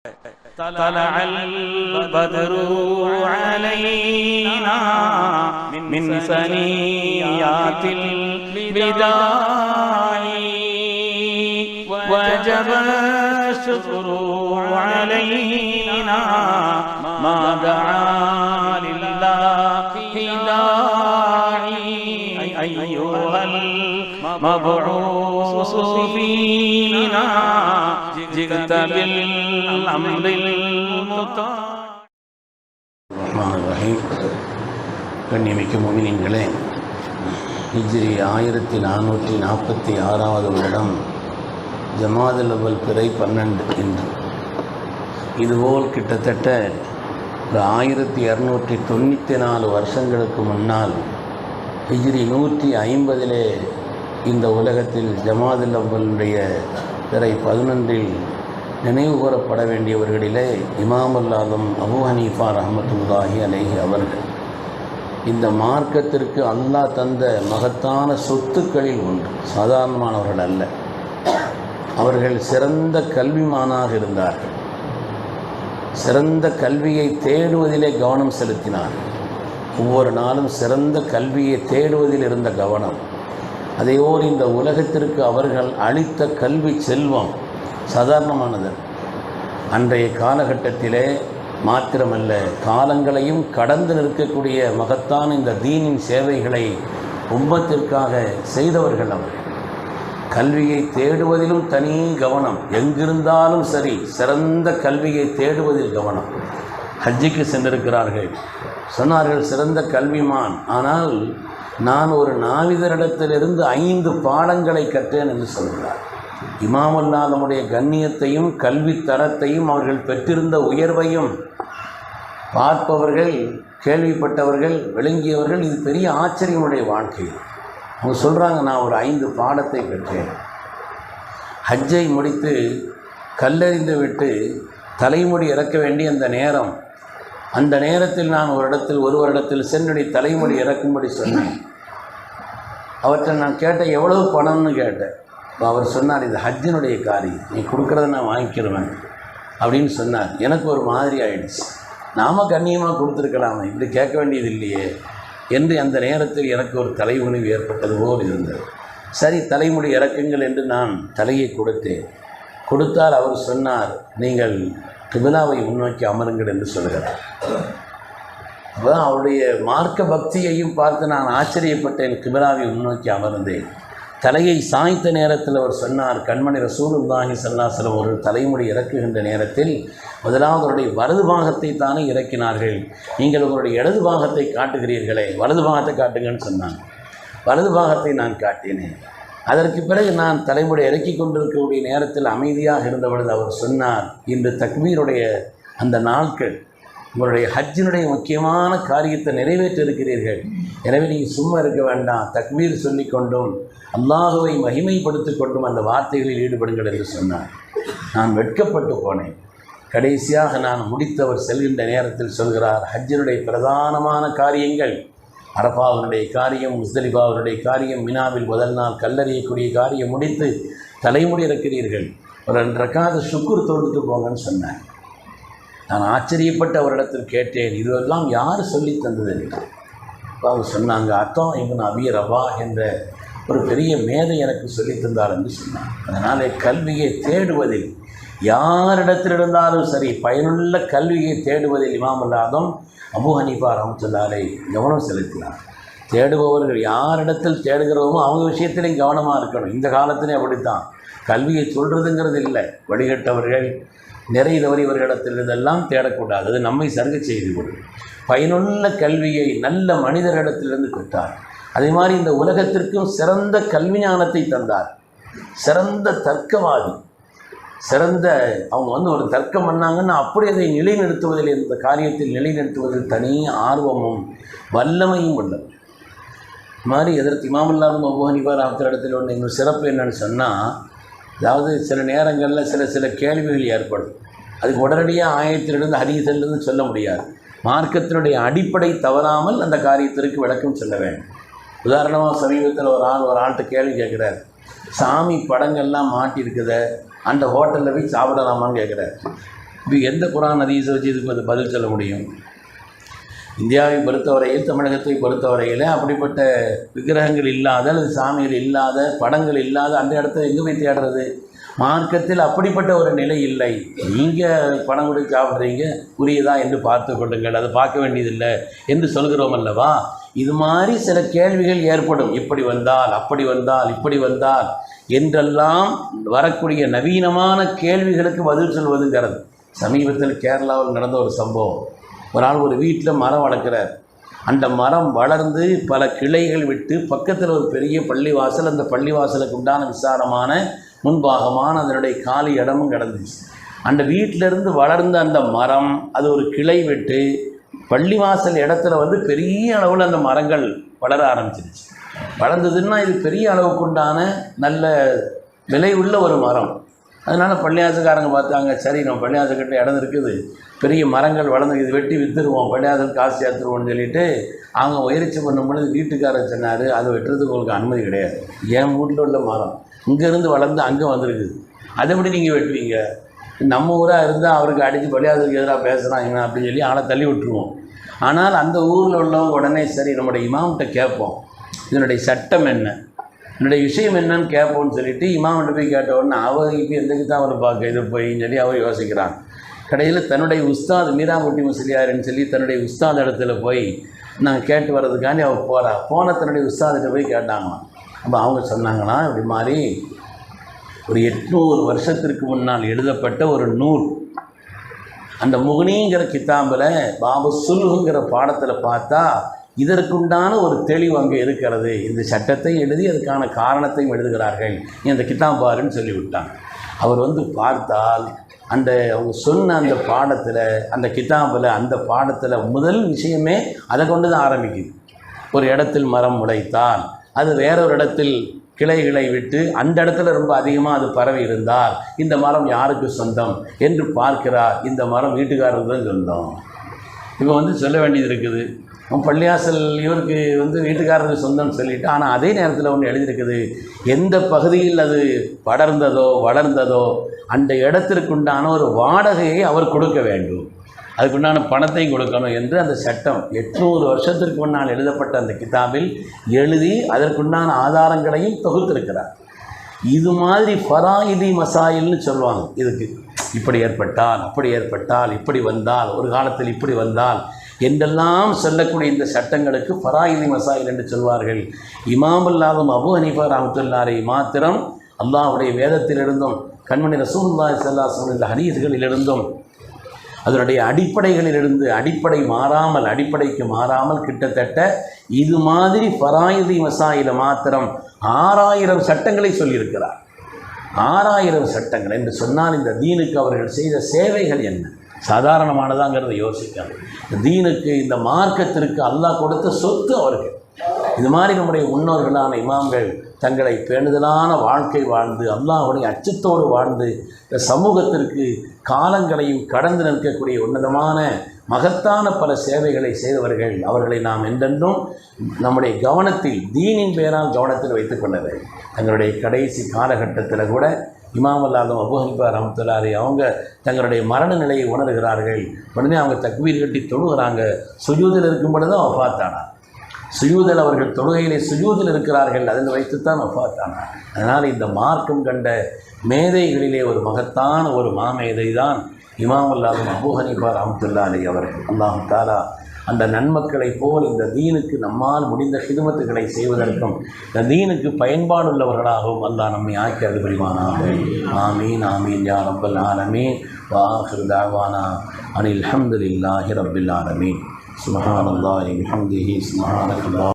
طلع البدر علينا من ثنيات الوداع وجب الشكر علينا ما دعا لله داعي أيها المبعوث فينا جئت بالأمر المطاع. ரஹ்மான் ரஹீம். கண்ணியமிக்க முஃமினீன்களே, ஹிஜ்ரி 1446 வருடம் ஜமாதுல் அவ்வல் பிறை 12 என்று இதுபோல் கிட்டத்தட்ட ஒரு 1294 வருஷங்களுக்கு முன்னால் ஹிஜ்ரி 150 இந்த உலகத்தில் ஜமாதுல் அவ்வலுடைய பிறை 11 நினைவு கூறப்பட வேண்டியவர்களிலே இமாமுல் ஆலம் அபூ ஹனீஃபா ரஹ்மத்துல்லாஹி அலைஹி அவர்கள் இந்த மார்க்கத்திற்கு அல்லாஹ் தந்த மகத்தான சொத்துக்களில் ஒன்று. சாதாரணமானவர்கள் அல்ல. அவர்கள் சிறந்த கல்விமானாக இருந்தார்கள். சிறந்த கல்வியை தேடுவதிலே கவனம் செலுத்தினார்கள். ஒவ்வொரு நாளும் சிறந்த கல்வியை தேடுவதில் இருந்த கவனம், அதேபோல் இந்த உலகத்திற்கு அவர்கள் அளித்த கல்வி செல்வம் சாதாரணமானது. அன்றைய காலகட்டத்திலே மாத்திரமல்ல, காலங்களையும் கடந்து நிற்கக்கூடிய மகத்தான இந்த தீனின் சேவைகளை உம்மத்திற்காக செய்தவர்கள் அவர்கள். கல்வியை தேடுவதிலும் தனி கவனம், எங்கிருந்தாலும் சரி சிறந்த கல்வியை தேடுவதில் கவனம். ஹஜ்ஜிக்கு சென்றிருக்கிறார்கள். சொன்னார்கள், சிறந்த கல்விமான், ஆனால் நான் ஒரு நாவிதரிடத்திலிருந்து 5 பாடங்களை கற்றேன் என்று சொல்கிறார். இமாமுல் ஆலமுடைய கண்ணியத்தையும் கல்வி தரத்தையும் அவர்கள் பெற்றிருந்த உயர்வையும் பார்ப்பவர்கள், கேள்விப்பட்டவர்கள், விளங்கியவர்கள் இது பெரிய ஆச்சரியமுடைய வாழ்க்கை. அவங்க சொல்கிறாங்க, நான் ஒரு 5 பாடத்தை பெற்றேன். ஹஜ்ஜை முடித்து கல்லெறிந்து விட்டு தலைமுடி இறக்க வேண்டிய அந்த நேரத்தில் நான் ஒருவரிடத்தில் சென்னுடைய தலைமுடி இறக்கும்படி சொன்னேன். அவற்றை நான் கேட்டேன், எவ்வளவு பணம்னு கேட்டேன். அவர் சொன்னார், இது ஹஜ்ஜினுடைய காரியம், நீ கொடுக்குறத நான் வாங்கிக்கிறேன் அப்படின்னு சொன்னார். எனக்கு ஒரு மாதிரி ஆயிடுச்சு. நாம கண்ணியமாக கொடுத்துருக்கலாமே, இப்படி கேட்க வேண்டியது இல்லையே என்று அந்த நேரத்தில் எனக்கு ஒரு தலைகுனிவு ஏற்பட்டது போல் இருந்தது. சரி, தலைமுடி இறக்குங்கள் என்று நான் தலையை கொடுத்தால் அவர் சொன்னார், நீங்கள் கிபிலாவை முன்னோக்கி அமருங்கள் என்று சொல்கிறார். அப்போதான் அவருடைய மார்க்க பக்தியையும் பார்த்து நான் ஆச்சரியப்பட்டேன். கிபிலாவை முன்னோக்கி அமர்ந்தேன். தலையை சாய்த்த நேரத்தில் அவர் சொன்னார், கண்மணி ரசூலுல்லாஹி ஸல்லல்லாஹு அலைஹி வஸல்லம் ஒரு தலைமுடி இறக்குகின்ற நேரத்தில் முதலாவது அவருடைய வலது பாகத்தை தானே இறக்கினார்கள். நீங்கள் உங்களுடைய இடது பாகத்தை காட்டுகிறீர்களே, வலது பாகத்தை காட்டுங்கன்னு சொன்னாங்க. வலது பாகத்தை நான் காட்டினேன். அதற்கு பிறகு நான் தலைமுடி இறக்கி கொண்டிருக்கக்கூடிய நேரத்தில் அமைதியாக இருந்தபொழுது அவர் சொன்னார், இன்று தக்பீருடைய அந்த நாட்கள், உங்களுடைய ஹஜ்ஜினுடைய முக்கியமான காரியத்தை நிறைவேற்ற இருக்கிறீர்கள். எனவே நீங்கள் சும்மா இருக்க வேண்டாம், தக்பீர் சொல்லிக்கொண்டும் அல்லாஹுவை மகிமைப்படுத்தி கொண்டும் அந்த வார்த்தைகளில் ஈடுபடுங்கள் என்று சொன்னார். நான் வெட்கப்பட்டு போனேன். கடைசியாக நான் முடித்தவர் செல்கின்ற நேரத்தில் சொல்கிறார், ஹஜ்ஜினுடைய பிரதானமான காரியங்கள் அரஃபாவினுடைய காரியம், முஸ்தலிஃபாவினுடைய காரியம், மினாவில் முதல் நாள் கல்லறியக்கூடிய காரியம் முடித்து தலைமுடி இறக்கிறீர்கள், ஒரு 2 ரக்காத் ஷுக்குர் தொழுதுட்டு போங்கன்னு சொன்னார். நான் ஆச்சரியப்பட்டு அவரிடத்தில் கேட்டேன், இதுவெல்லாம் யார் சொல்லி தந்தது என்று. அவங்க சொன்னாங்க, அத்தா இப்னு அபீ ரபா என்ற ஒரு பெரிய மேதை எனக்கு சொல்லி தந்தார் என்று சொன்னார். அதனால் கல்வியை தேடுவதில் யாரிடத்தில் இருந்தாலும் சரி, பயனுள்ள கல்வியை தேடுவதில் இமாமுல் ஆலம் அபூ ஹனீஃபா ரஹ்மத்துல்லாஹி அலைஹி கவனம் செலுத்தினார். தேடுபவர்கள் யாரிடத்தில் தேடுகிறோமோ அவங்க விஷயத்திலையும் கவனமாக இருக்கணும். இந்த காலத்திலே அப்படித்தான். கல்வியை சொல்கிறதுங்கிறது இல்லை. வழிகட்டவர்கள், நிறை தவறியவர்களிடத்தில் இதெல்லாம் தேடக்கூடாது. அது நம்மை சருக செய்து கொள்ளும். பயனுள்ள கல்வியை நல்ல மனிதர்களிடத்திலிருந்து பெற்றார். அதே மாதிரி இந்த உலகத்திற்கும் சிறந்த கல்வி ஞானத்தை தந்தார். சிறந்த தர்க்கவாதி, அவங்க ஒரு தர்க்கம் பண்ணாங்கன்னா அப்படி அதை நிலைநிறுத்துவதில், இந்த காரியத்தில் நிலைநிறுத்துவதில் தனி ஆர்வமும் வல்லமையும் உள்ளது. இது மாதிரி எதற்கு இமாமுல் ஆலம் அபூ ஹனீஃபா இடத்துல ஒன்று எங்கள் சிறப்பு என்னன்னு சொன்னால், அதாவது சில நேரங்களில் சில கேள்விகள் ஏற்படும். அதுக்கு உடனடியாக ஆயத்திலிருந்து ஹதீஸிலிருந்து சொல்ல முடியாது. மார்க்கத்தினுடைய அடிப்படை தவறாமல் அந்த காரியத்திற்கு விளக்கம் சொல்ல வேண்டும். உதாரணமாக சமீபத்தில் ஒரு ஆள்கிட்ட கேள்வி கேட்குறார், சாமி படங்கள்லாம் மாட்டியிருக்குத அந்த ஹோட்டலில் போய் சாப்பிடலாமான்னு கேட்குறாரு. இப்போ எந்த குர்ஆன் ஹதீஸை வச்சு இதுக்கு பதில் சொல்ல முடியும்? இந்தியாவை பொறுத்தவரையில், தமிழகத்தை பொறுத்தவரையில் அப்படிப்பட்ட விக்கிரகங்கள் இல்லாத அல்லது சாமிகள் இல்லாத படங்கள் இல்லாத அந்த இடத்த எங்கே போய் தேடுறது? மார்க்கத்தில் அப்படிப்பட்ட ஒரு நிலை இல்லை. நீங்கள் பணம் கொடுத்து சாப்பிட்றீங்க, உரியதா என்று பார்த்து கொள்ளுங்கள், அதை பார்க்க வேண்டியதில்லை என்று சொல்கிறோம் அல்லவா? இது மாதிரி சில கேள்விகள் ஏற்படும். இப்படி வந்தால், அப்படி வந்தால், இப்படி வந்தால் என்றெல்லாம் வரக்கூடிய நவீனமான கேள்விகளுக்கு பதில் சொல்வதுங்கிறது. சமீபத்தில் கேரளாவில் நடந்த ஒரு சம்பவம். ஒரு ஆள் ஒரு வீட்டில் மரம் வளர்க்குறார். அந்த மரம் வளர்ந்து பல கிளைகள் விட்டு பக்கத்தில் ஒரு பெரிய பள்ளிவாசல், அந்த பள்ளிவாசலுக்கு உண்டான விசாலமான முன்பாகமான அதனுடைய காலி இடமும் கிடந்துச்சு. அந்த வீட்டிலிருந்து வளர்ந்த அந்த மரம் அது ஒரு கிளை விட்டு பள்ளிவாசல் இடத்துல வந்து பெரிய அளவில் அந்த மரங்கள் வளர ஆரம்பிச்சிருச்சு. வளர்ந்ததுன்னா இது பெரிய அளவுக்குண்டான நல்ல விலை உள்ள ஒரு மரம். அதனால் பள்ளியாசக்காரங்க பார்த்தாங்க, சரி நம்ம பள்ளியாசக்கிட்ட இடம் இருக்குது, பெரிய மரங்கள் வளர்ந்து இது வெட்டி விற்றுருவோம், பள்ளியாசல் காசு சேர்த்துருவோம்னு சொல்லிவிட்டு அவங்க முயற்சி பண்ணும் பொழுது வீட்டுக்காரர் சொன்னார், அது வெட்டுறதுக்கு உங்களுக்கு அனுமதி கிடையாது. என் வீட்டில் உள்ள மரம் இங்கேருந்து வளர்ந்து அங்கே வந்திருக்குது, அதை எப்படி நீங்கள் வெட்டுவீங்க? நம்ம ஊராக இருந்தால் அவருக்கு அடித்து பள்ளியாசலுக்கு எதிராக பேசுகிறாங்க அப்படின்னு சொல்லி ஆளை தள்ளி விட்டுருவோம். ஆனால் அந்த ஊரில் உள்ளவங்க உடனே சரி நம்முடைய இமாம்கிட்ட கேட்போம், இதனுடைய சட்டம் என்ன, என்னுடைய விஷயம் என்னன்னு கேட்போம்னு சொல்லிவிட்டு இமாம்கிட்ட போய் கேட்ட உடனே அவர் இப்போ எந்தக்கு தான் அவர் பார்க்க இது போயின்னு சொல்லி அவர் யோசிக்கிறான். கடையில் தன்னுடைய உஸ்தாத் மீராங்குட்டி முஸ்லியாருன்னு சொல்லி தன்னுடைய உஸ்தாத் இடத்துல போய் நாங்கள் கேட்டு வர்றதுக்காண்டி அவர் போன தன்னுடைய உஸ்தாதிட்ட போய் கேட்டாங்களாம். அப்போ அவங்க சொன்னாங்களாம், இப்படி மாதிரி ஒரு 800 வருஷத்திற்கு முன்னால் எழுதப்பட்ட ஒரு நூல், அந்த முகனிங்கிற கித்தாம்பில் பாபு சுல்ஹுங்கிற பாடத்தில் பார்த்தா இதற்குண்டான ஒரு தெளிவு அங்கே இருக்கிறது. இந்த சட்டத்தை எழுதி அதுக்கான காரணத்தையும் எழுதுகிறார்கள், இந்த கித்தாம்பாருன்னு சொல்லிவிட்டாங்க. அவர் வந்து பார்த்தால் அந்த அவங்க சொன்ன அந்த பாடத்தில், அந்த கித்தாம்பில், அந்த பாடத்தில் முதல் விஷயமே அதை கொண்டு தான் ஆரம்பிக்குது. ஒரு இடத்தில் மரம் முளைத்தால் அது வேறொரு இடத்தில் கிளைகளை விட்டு அந்த இடத்துல ரொம்ப அதிகமாக அது பரவி இருந்தால் இந்த மரம் யாருக்கு சொந்தம் என்று பார்க்கிறார். இந்த மரம் வீட்டுக்காரருக்கு தான் சொந்தம். இப்போ வந்து சொல்ல வேண்டியது இருக்குது, பள்ளியாசல் இவருக்கு வந்து வீட்டுக்காரருக்கு சொந்தம்னு சொல்லிவிட்டு, ஆனால் அதே நேரத்தில் ஒன்று எழுதியிருக்குது, எந்த பகுதியில் அது படர்ந்ததோ வளர்ந்ததோ அந்த இடத்திற்குண்டான ஒரு வாடகையை அவர் கொடுக்க வேண்டும், அதுக்குண்டான பணத்தையும் கொடுக்கணும் என்று அந்த சட்டம் 800 வருஷத்திற்கு முன்னால் எழுதப்பட்ட அந்த கிதாபில் எழுதி அதற்குண்டான ஆதாரங்களையும் தொகுத்திருக்கிறார். இது மாதிரி ஃபராயிதி மசாயில்னு சொல்லுவாங்க. இதுக்கு இப்படி ஏற்பட்டால், அப்படி ஏற்பட்டால், இப்படி வந்தால், ஒரு காலத்தில் இப்படி வந்தால் என்றெல்லாம் சொல்லக்கூடிய இந்த சட்டங்களுக்கு ஃபராயிதி மசாயில் என்று சொல்வார்கள். இமாமுல்லாதும் அபூ ஹனீஃபா ரஹ்மத்துல்லாஹி மாத்திரம் அல்லாஹ்வுடைய வேதத்திலிருந்தும் கண்மணி ரசூலுல்லாஹி ஸல்லல்லாஹு அலைஹி வஸல்லம் இந்த ஹதீஸ்களிலிருந்தும் அதனுடைய அடிப்படைகளிலிருந்து அடிப்படைக்கு மாறாமல் கிட்டத்தட்ட இது மாதிரி ஃபராயிதி மசாயில மாத்திரம் 6000 சட்டங்களை சொல்லியிருக்கிறார். 6000 சட்டங்கள் என்று சொன்னால் இந்த தீனுக்கு அவர்கள் செய்த சேவைகள் என்ன சாதாரணமானதாங்கிறத யோசிக்கணும். இந்த தீனுக்கு, இந்த மார்க்கத்திற்கு அல்லாஹ் கொடுத்த சொத்து அவர்கள். இது மாதிரி நம்முடைய முன்னோர்களான இமாம்கள் தங்களை பேணுதலான வாழ்க்கை வாழ்ந்து அல்லாஹ்வுடைய அச்சத்தோடு வாழ்ந்து இந்த சமூகத்திற்கு காலங்களையும் கடந்து நிற்கக்கூடிய உன்னதமான மகத்தான பல சேவைகளை செய்தவர்கள். அவர்களை நாம் என்றென்றும் நம்முடைய கவனத்தில், தீனின் பெயரால் கவனத்தில் வைத்துக் கொள்ள வேண்டும். தங்களுடைய கடைசி காலகட்டத்தில் கூட இமாமுல்லாதும் அபூ ஹனீஃபா ரஹ்மத்துல்லாஹி அவங்க தங்களுடைய மரண நிலையை உணர்கிறார்கள். உடனே அவங்க தக்பீர் கட்டி தொழுகிறாங்க. சுஜூதில் இருக்கும் பொழுது தான் வஃபாத்தானார். சுஜூதில் அவர்கள் தொழுகையிலே சுஜூதில் இருக்கிறார்கள், அதில் வைத்துத்தான் வஃபாத்தானார். அதனால் இந்த மார்க்கம் கண்ட மேதைகளிலே ஒரு மகத்தான ஒரு மாமேதை தான் இமாமுல்லாதும் அபூ ஹனீஃபா ரஹ்மத்துல்லாஹி அவர்கள். அல்லாஹ் தஆலா அந்த நன்மக்களை போல் இந்த தீனுக்கு நம்மால் முடிந்த ஹிதுமத்துகளை செய்வதற்கும் இந்த தீனுக்கு பயன்பாடுள்ளவர்களாகவும் அல்லாஹ் நம்மை ஆக்கியது புரிவானாக. ஆமீன் ஆமீன் யா ரப்பல் ஆலமீன். வ ஆகிரு தஅவானா அனில் ஹம்துலில்லாஹி ரப்பில் ஆலமீன். சுப்ஹானல்லாஹி வ பிஹம்திஹி சுப்ஹானல்லாஹ்.